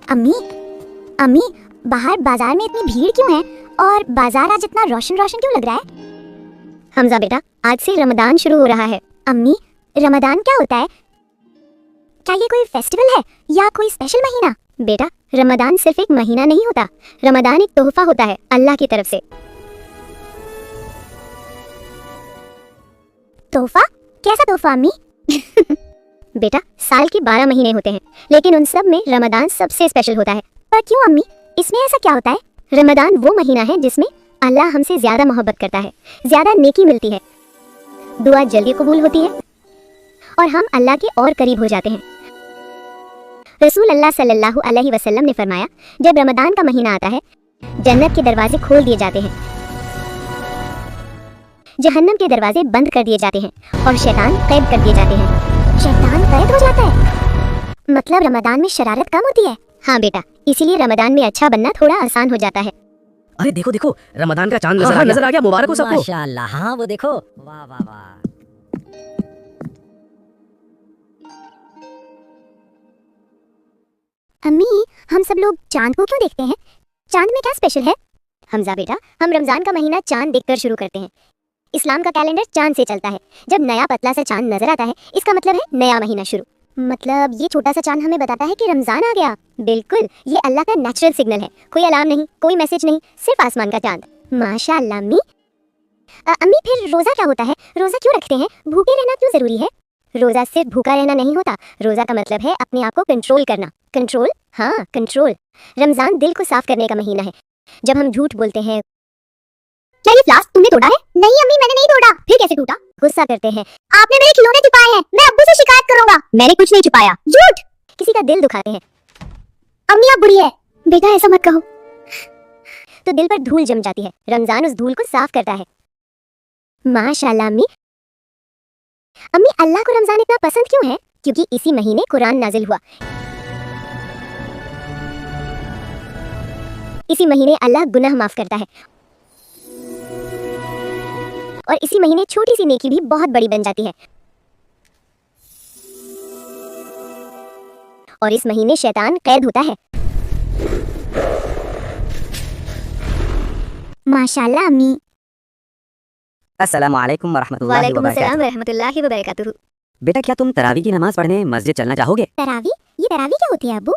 अम्मी अम्मी, बाहर बाजार में इतनी भीड़ क्यों है और बाजार आज इतना रोशन रोशन क्यों लग रहा है? हमजा बेटा, आज से रमदान शुरू हो रहा है। अम्मी, रमदान क्या होता है? क्या ये कोई फेस्टिवल है या कोई स्पेशल महीना? बेटा, रमदान सिर्फ एक महीना नहीं होता, रमदान एक तोहफा होता है अल्लाह की तरफ से। तोहफा? कैसा तोहफा अम्मी? बेटा, साल के 12 महीने होते हैं, लेकिन उन सब में रमदान सबसे स्पेशल होता है। पर क्यों अम्मी, इसमें ऐसा क्या होता है? रमदान वो महीना है जिसमें अल्लाह हमसे ज्यादा मोहब्बत करता है, ज्यादा नेकी मिलती है, दुआ जल्दी कबूल होती है और हम अल्लाह के और करीब हो जाते हैं। रसूल अल्लाह सल्लल्लाहु अलैहि वसल्लम ने फरमाया, जब रमदान का महीना आता है, जन्नत के दरवाजे खोल दिए जाते हैं, जहन्नम के दरवाजे बंद कर दिए जाते हैं और शैतान कैद कर दिए जाते हैं। शैतान कैद हो जाता है? मतलब रमदान में शरारत कम होती है? हाँ बेटा, इसीलिए रमदान में अच्छा बनना थोड़ा आसान हो जाता है। अरे देखो देखो, रमदान का चांद नजर आ गया। मुबारक हो सबको। माशाअल्लाह, हाँ वो देखो, वाह वाह वाह। अम्मी, हम सब लोग चांद को क्यों देखते हैं? चांद में क्या स्पेशल है? हमजा बेटा, हम रमजान का महीना चांद देखकर शुरू करते हैं। इस्लाम का कैलेंडर चांद से चलता है। जब नया पतला सा चांद नजर आता है, इसका मतलब है नया महीना शुरू। मतलब ये छोटा सा चांद हमें बताता है कि रमजान आ गया। बिल्कुल, ये अल्लाह का नेचुरल सिग्नल है। कोई अलार्म नहीं, कोई मैसेज नहीं, सिर्फ आसमान का चांद। माशाअल्लाह अम्मी। अम्मी, फिर रोजा क्या होता है? रोजा क्यों रखते हैं? भूखे रहना क्यों जरूरी है? रोजा सिर्फ भूखा रहना नहीं होता, रोजा का मतलब है अपने आप को कंट्रोल करना। कंट्रोल? हाँ, कंट्रोल। रमजान दिल को साफ करने का महीना है। जब हम झूठ बोलते हैं, क्या ये फ्लास्क तुमने तोड़ा है? नहीं अम्मी, मैंने नहीं तोड़ा। फिर कैसे टूटा? गुस्सा करते हैं, आपने मेरे खिलौने छुपाए हैं, मैं अब्बू से शिकायत करूंगा। मैंने कुछ नहीं छुपाया। झूठ। किसी का दिल दुखाते हैं, अम्मी आप बुरी है। बेटा ऐसा मत कहो। तो दिल पर धूल जम जाती है, रमजान उस धूल को साफ करता है। माशाअल्लाह अम्मी। अम्मी, अल्लाह को रमजान इतना पसंद क्यों है? क्योंकि इसी महीने कुरान नाजिल हुआ। इसी महीने अल्लाह गुनाह माफ करता है और इसी महीने छोटी सी नेकी भी बहुत बड़ी बन जाती है। और इस महीने शैतान कैद होता है। माशाअल्लाह अम्मी। अस्सलामु अलैकुम वरहमतुल्लाहि वालेकुम वबरकातुहू। अस्सलाम वरहमतुल्लाहि वबरकातुहू। बेटा, क्या तुम तरावी की नमाज पढ़ने मस्जिद चलना चाहोगे? तरावी? ये तरावी क्या होती है अब्बू?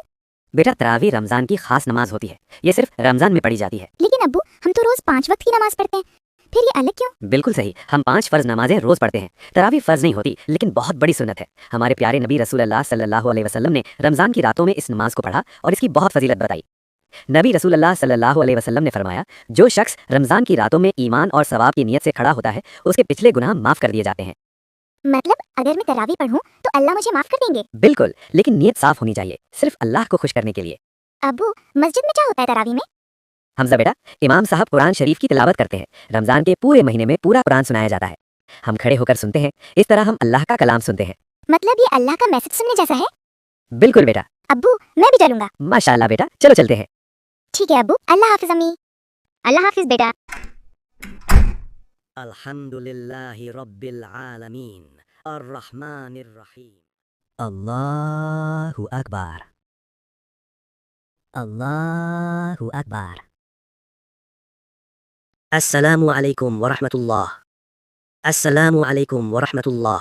बेटा, तरावी रमजान की खास नमाज होती है। ये सिर्फ रमजान में पढ़ी जाती है। लेकिन अब्बू, हम तो रोज 5 वक्त की नमाज पढ़ते हैं, फिर ये अलग क्यों? बिल्कुल सही, हम 5 फर्ज नमाजें रोज पढ़ते हैं। तरावी फर्ज नहीं होती, लेकिन बहुत बड़ी सुन्नत है। हमारे प्यारे नबी रसूल अल्लाह सल्लल्लाहु अलैहि वसल्लम ने रमजान की रातों में इस नमाज को पढ़ा और इसकी बहुत फजीलत बताई। नबी रसूल अल्लाह सल्लल्लाहु अलैहि वसल्लम ने फरमाया, जो शख्स रमजान की रातों में ईमान और सवाब की नीयत से खड़ा होता है, उसके पिछले गुनाह माफ कर दिए जाते हैं। मतलब अगर मैं तरावी पढ़ूं तो अल्लाह मुझे माफ कर देंगे? बिल्कुल, लेकिन नीयत साफ होनी चाहिए, सिर्फ अल्लाह को खुश करने के लिए। अब्बू, मस्जिद में क्या होता है तरावी में? हमजा बेटा, इमाम साहब कुरान शरीफ की तिलावत करते हैं। रमजान के पूरे महीने में पूरा कुरान सुनाया जाता है। हम खड़े होकर सुनते हैं। इस तरह हम अल्लाह का कलाम सुनते हैं। मतलब ये अल्लाह का मैसेज सुनने जैसा है? बिल्कुल बेटा। अब्बू, मैं भी चलूंगा। माशाअल्लाह बेटा, चलो चलते हैं। ठीक है अब्बू, अल्लाह हाफिज अम्मी। अल्लाह हाफिज बेटा। अल्हम्दुलिल्लाहि रब्बिल आलमीन अर्रहमानिर रहीम। अल्लाहु अकबर, अल्लाहु अकबर। अस्सलामु अलैकुम वरहमतुल्लाह, अस्सलामु अलैकुम वरहमतुल्लाह।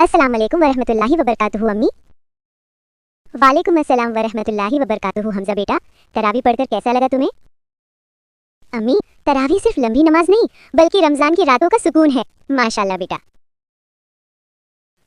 अस्सलाम वालेकुम वरहमतुल्लाहि वबरकातुहू अम्मी। वालेकुम अस्सलाम वरहमतुल्लाहि वबरकातुहू। हमजा बेटा, तरावी पढ़कर कैसा लगा तुम्हें? अम्मी, तरावी सिर्फ लंबी नमाज नहीं, बल्कि रमजान की रातों का सुकून है। माशाअल्लाह बेटा।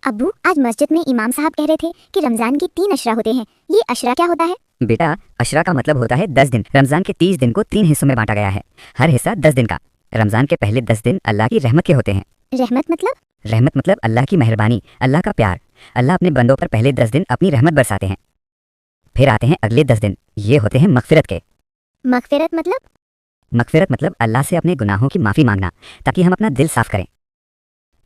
अब्बू, आज मस्जिद में इमाम साहब कह रहे थे कि रमजान की 3 अशरा होते हैं। ये अशरा क्या होता है? बेटा, अशरा का मतलब होता है 10 दिन। रमजान के 30 दिन को 3 हिस्सों में बांटा गया है, हर हिस्सा 10 दिन का। रमजान के पहले 10 दिन अल्लाह की रहमत के होते हैं। रहमत मतलब? रहमत मतलब अल्लाह की मेहरबानी, अल्लाह का प्यार। अल्लाह अपने बंदों पर पहले 10 दिन अपनी रहमत बरसाते हैं। फिर आते हैं अगले 10 दिन, ये होते हैं मगफिरत के। मगफिरत मतलब? मगफिरत मतलब अल्लाह से अपने गुनाहों की माफ़ी मांगना, ताकि हम अपना दिल साफ करें।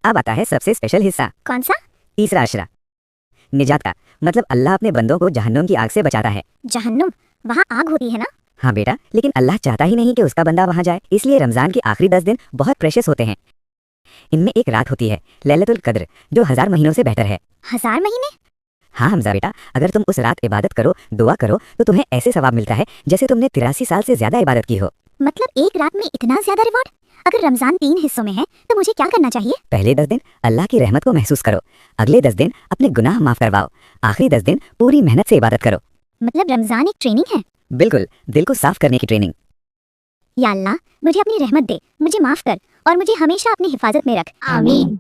अब आता है सबसे स्पेशल हिस्सा, कौन सा? तीसरा अशरा, निजात का। मतलब अल्लाह अपने बंदों को जहन्नुम की आग से बचाता है। जहन्नुम? वहाँ आग होती है ना? हाँ बेटा, लेकिन अल्लाह चाहता ही नहीं कि उसका बंदा वहाँ जाए, इसलिए रमजान के आखिरी 10 दिन बहुत प्रेशियस होते हैं। इनमें एक रात होती है लैलतुल कद्र, जो 1000 महीनों से बेहतर है। 1000 महीने? हाँ हमजा बेटा, अगर तुम उस रात इबादत करो, दुआ करो, तो तुम्हें ऐसे सवाब मिलता है जैसे तुमने 83 साल से ज्यादा इबादत की हो। मतलब एक रात में इतना ज्यादा रिवॉर्ड? अगर रमजान 3 हिस्सों में है तो मुझे क्या करना चाहिए? पहले 10 दिन अल्लाह की रहमत को महसूस करो, अगले 10 दिन अपने गुनाह माफ करवाओ, आखिरी 10 दिन पूरी मेहनत से इबादत करो। मतलब रमजान एक ट्रेनिंग है? बिल्कुल, दिल को साफ करने की ट्रेनिंग। या अल्लाह, मुझे अपनी रहमत दे, मुझे माफ कर और मुझे हमेशा अपनी हिफाजत में रख। आमीन।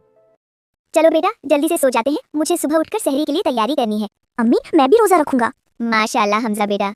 चलो बेटा जल्दी से सो जाते हैं, मुझे सुबह उठकर सहरी के लिए तैयारी करनी है। अम्मी मैं भी रोजा रखूंगा। माशाल्लाह हमजा बेटा।